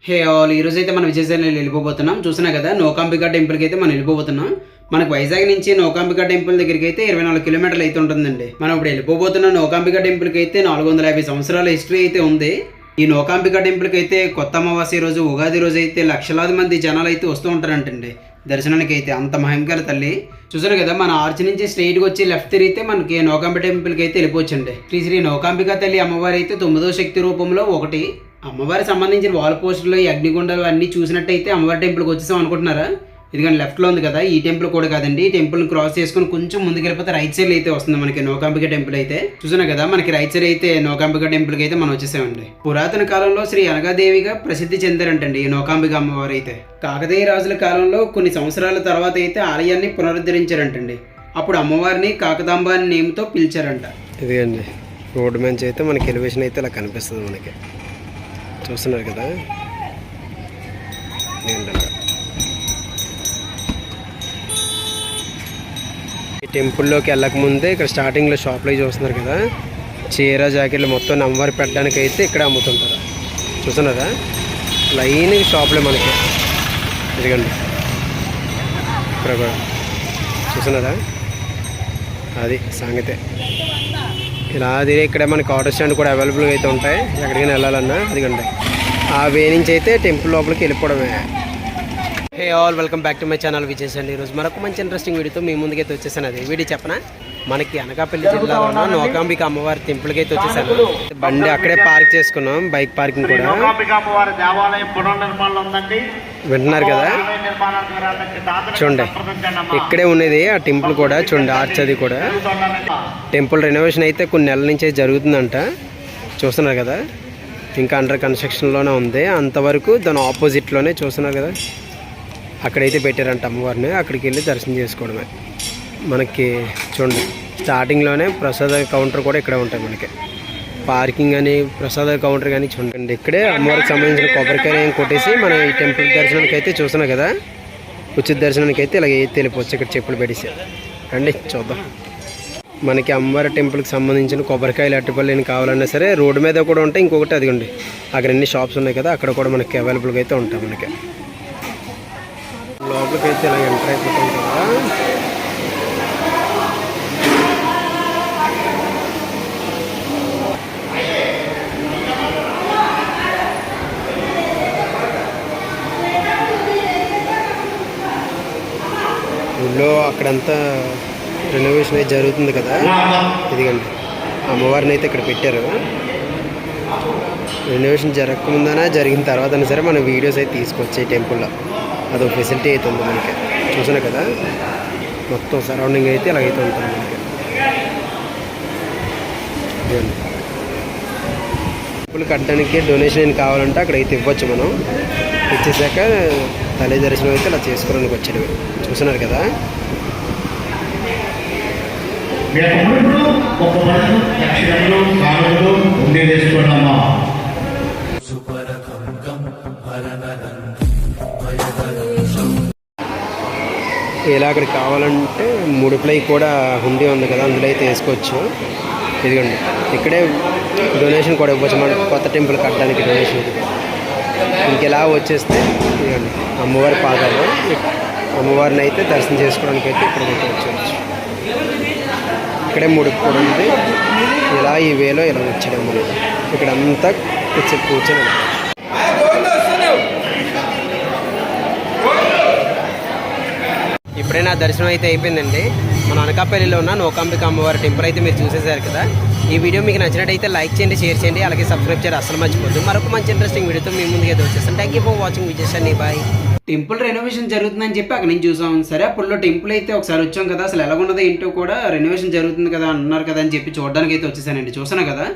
Hey all ఈ రోజు అయితే మనం విజయసాయిలో వెళ్ళిపోతున్నాం. చూసినా కదా నోకాంబికా టెంపుల్కి అయితే మనం వెళ్ళిపోతున్నాం. మనకు వైజాగ్ నుంచి నోకాంబికా టెంపుల్ దగ్గరికి అయితే 24 కిలోమీటర్లు అయితే ఉంటుందండి. మనం ఇప్పుడు వెళ్ళిపోతున్నాం నోకాంబికా టెంపుల్కి అయితే 450 సంవత్సరాల హిస్టరీ అయితే ఉంది. ఈ నోకాంబికా టెంపుల్కి అయితే కొత్త అమావాస్య రోజు ఉగాది రోజు అయితే లక్షలాది మంది జనాలు అయితే వస్తూ ఉంటారంటండి దర్శనానికి. అయితే అంత మహిమగల తల్లి. చూసారు కదా మన ఆర్చ్ నుంచి స్ట్రైట్గా వచ్చి లెఫ్ట్ తిరిగితే మనకి నోకాంబికా టెంపుల్కి అయితే వెళ్ళిపోవచ్చండి. శ్రీ నోకాంబికా తల్లి అమ్మవారి అయితే 9వ శక్తి రూపంలో ఒకటి. అమ్మవారికి సంబంధించిన వాల్ పోస్టులు ఈ అగ్నిగుండాలు అన్నీ చూసినట్టయితే అమ్మవారి టెంపుల్కి వచ్చేసాం అనుకుంటున్నారా? ఇదిగోండి లెఫ్ట్లో ఉంది కదా, ఈ టెంపుల్ కూడా కాదండి. ఈ టెంపుల్ని క్రాస్ చేసుకుని కొంచెం ముందుకు వెళ్ళిపోతే రైట్ సైడ్ అయితే వస్తుంది మనకి నోకాంబిక టెంపుల్ అయితే. చూసినా కదా మనకి రైట్ సైడ్ అయితే నోకాంబిక టెంపుల్కి అయితే మనం వచ్చేసామండి. పురాతన కాలంలో శ్రీ అనగాదేవిగా ప్రసిద్ధి చెందారంటండి ఈ నోకాంబిక అమ్మవారు అయితే. కాకతీయ రాజుల కాలంలో కొన్ని సంవత్సరాల తర్వాత అయితే ఆలయాన్ని పునరుద్ధరించారంటండి. అప్పుడు అమ్మవారిని కాకదాంబ అనే నేమ్తో పిలిచారంట. ఇదిగండి రోడ్డు మంచి అయితే మనకి ఎలివేషన్ అయితే ఇలా కనిపిస్తుంది మనకి. చూస్తున్నారు కదా ఏంటంటే ఈ టెంపుల్లోకి వెళ్ళకముందే ఇక్కడ స్టార్టింగ్లో షాప్లో చూస్తున్నారు కదా, చీర జాకెట్లు మొత్తం అమ్మవారి పెట్టడానికి అయితే ఇక్కడ అమ్ముతుంటారు. చూస్తున్నారా లైన్ షాప్లే మనకి. ఇదిగండి ఇక్కడ కూడా చూస్తున్నారా, అది సంగతే. ఇలా అది ఇక్కడ మనకి ఆటో స్టాండ్ కూడా అవైలబుల్గా అయితే ఉంటాయి ఎక్కడికైనా వెళ్ళాలన్నా. అదిగండి ఆ వే నుంచి అయితే టెంపుల్ లోపలికి వెళ్ళిపోవడమే. Hey all welcome back to my channel Vijayasai. ఈరోజు మరొక మంచి ఇంట్రెస్టింగ్ వీడియోతో మీ ముందుకైతే వచ్చేసాను. అది వీడియో చెప్పనా, మనకి అనకాపల్లి జిల్లాలో ఉన్న నోకాంబిక అమ్మవారి టెంపుల్కి అయితే వచ్చేసాను. బండి అక్కడే పార్క్ చేసుకున్నాం, బైక్ పార్కింగ్ కూడా. వింటున్నారు కదా, చూడండి ఇక్కడే ఉన్నది ఆ టెంపుల్ కూడా. చూడండి ఆర్చ్ అది కూడా. టెంపుల్ రెనోవేషన్ అయితే కొన్ని నెలల నుంచి జరుగుతుందంట. చూస్తున్నారు కదా, ఇంకా అండర్ కన్స్ట్రక్షన్లోనే ఉంది. అంతవరకు దాని ఆపోజిట్లోనే చూస్తున్నారు కదా, అక్కడైతే పెట్టారంట అమ్మవారిని. అక్కడికి వెళ్ళి దర్శనం చేసుకోవడమే. మనకి చూడండి స్టార్టింగ్లోనే ప్రసాద కౌంటర్ కూడా ఇక్కడే ఉంటాయి మనకి. పార్కింగ్ అని ప్రసాద కౌంటర్ కానీ చూడండి ఇక్కడే అమ్మవారికి సంబంధించిన కొబ్బరికాయ కొట్టేసి మనం ఈ టెంపుల్ దర్శనానికి అయితే చూస్తున్నాం కదా, ఉచిత దర్శనానికి అయితే ఇలాగ వెళ్ళిపోవచ్చు. ఇక్కడ చెప్పులు పెట్టేసి రండి చూద్దాం. మనకి అమ్మవారి టెంపుల్కి సంబంధించిన కొబ్బరికాయలు అరటిపళ్ళు కావాలన్నా సరే రోడ్డు మీద కూడా ఉంటాయి. ఇంకొకటి అదిగోండి అక్కడ ఎన్ని షాప్స్ ఉన్నాయి కదా, అక్కడ కూడా మనకి అవైలబుల్గా అయితే ఉంటాయి. మనకి లోపలికి అయితే ఇలా ఎంటర్ అయిపోతాం కదా. ఊళ్ళో అక్కడంతా రెనోవేషన్ అయితే జరుగుతుంది కదా. ఇదిగండి అమ్మవారిని అయితే ఇక్కడ పెట్టారు. రెనోవేషన్ జరగకముందనా జరిగిన తర్వాత సరే మనం వీడియోస్ అయితే తీసుకొచ్చాయి టెంపుల్లో. అదొక ఫెసిలిటీ అయితే ఉంది మనకి. చూసినా కదా మొత్తం సరౌండింగ్ అయితే ఇలాగైతే ఉంటుంది మనకి. టెంపుల్ కట్టడానికి డొనేషన్ కావాలంటే అక్కడ అయితే ఇవ్వచ్చు. మనం ఇచ్చేసాక తల్లి దర్శనం అయితే ఇలా చేసుకోవడానికి వచ్చాడు. చూస్తున్నారు కదా, ఇలా అక్కడికి కావాలంటే ముడిప్లై కూడా హుండీ ఉంది కదా, అందులో అయితే వేసుకోవచ్చు. ఇదిగోండి ఇక్కడే డొనేషన్ కూడా ఇవ్వచ్చు మన కొత్త టెంపుల్ కట్టడానికి డొనేషన్. ఇంకెలా వచ్చేస్తే ఇదిగోండి అమ్మవారి పాదాలు, అమ్మవారిని అయితే దర్శనం చేసుకోవడానికి అయితే ఇక్కడ వచ్చేవచ్చు. ఇక్కడే ముడుపు కూడా ఉంది. ఇలా ఈ వేలో ఇలా వచ్చాడు మనం. ఇక్కడ అంతా కూర్చొని ఇప్పుడే నా దర్శనం అయితే అయిపోయిందండి. మన అనకాపల్లిలో ఉన్న నోకాంబిక అమ్మవారి టెంపుల్ అయితే మీరు చూసేసారు కదా. ఈ వీడియో మీకు నచ్చినట్టయితే లైక్ చేయండి, షేర్ చేయండి, అలాగే సబ్స్క్రైబ్ చేయండి అసలు మర్చిపోద్దు. మరొక మంచి ఇంట్రెస్టింగ్ వీడియోతో మీ ముందుకు అయితే వచ్చేస్తాను. Thank you for watching Vijayasai. Bye. Temple renovation జరుగుతుందని చెప్పి అక్కడ నుంచి చూసాం. సరే అప్పుడులో టెంపుల్ అయితే ఒకసారి వచ్చాం కదా, అసలు ఎలా ఉన్నదో ఏంటో కూడా రెనోవేషన్ జరుగుతుంది కదా అన్నారు కదా అని చెప్పి చూడడానికి అయితే వచ్చేసానండి. చూసాను కదా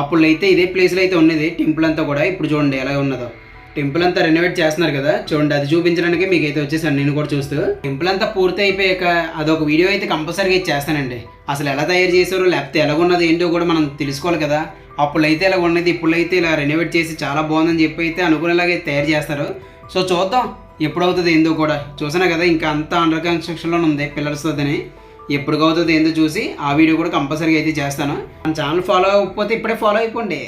అప్పుడు అయితే ఇదే ప్లేస్లో అయితే ఉన్నది టెంపుల్ అంతా కూడా. ఇప్పుడు చూడండి ఎలా ఉన్నదో. టెంపుల్ అంతా రెనోవేట్ చేస్తున్నారు కదా, చూడండి అది చూపించడానికి మీకు అయితే వచ్చేసాను నేను కూడా చూస్తూ. టెంపుల్ అంతా పూర్తి అయిపోయాక అదొక వీడియో అయితే కంపల్సరీగా చేస్తానండి. అసలు ఎలా తయారు చేశారో లేకపోతే ఎలాగున్నది ఏంటో కూడా మనం తెలుసుకోవాలి కదా. అప్పుడు అయితే ఇలా ఉన్నది, ఇప్పుడు అయితే ఇలా రెనోవేట్ చేసి చాలా బాగుందని చెప్పి అయితే అనుకునేలాగా తయారు చేస్తారు. సో చూద్దాం ఎప్పుడవుతుంది ఏందో కూడా. చూసినా కదా ఇంకా అంతా అండర్ కన్స్ట్రక్షన్లో ఉంది పిల్లర్స్తోని. ఎప్పుడు అవుతుంది ఏందో చూసి ఆ వీడియో కూడా కంపల్సరీగా అయితే చేస్తాను. మన ఛానల్ ఫాలో అవ్వకపోతే ఇప్పుడే ఫాలో అయిపోండి.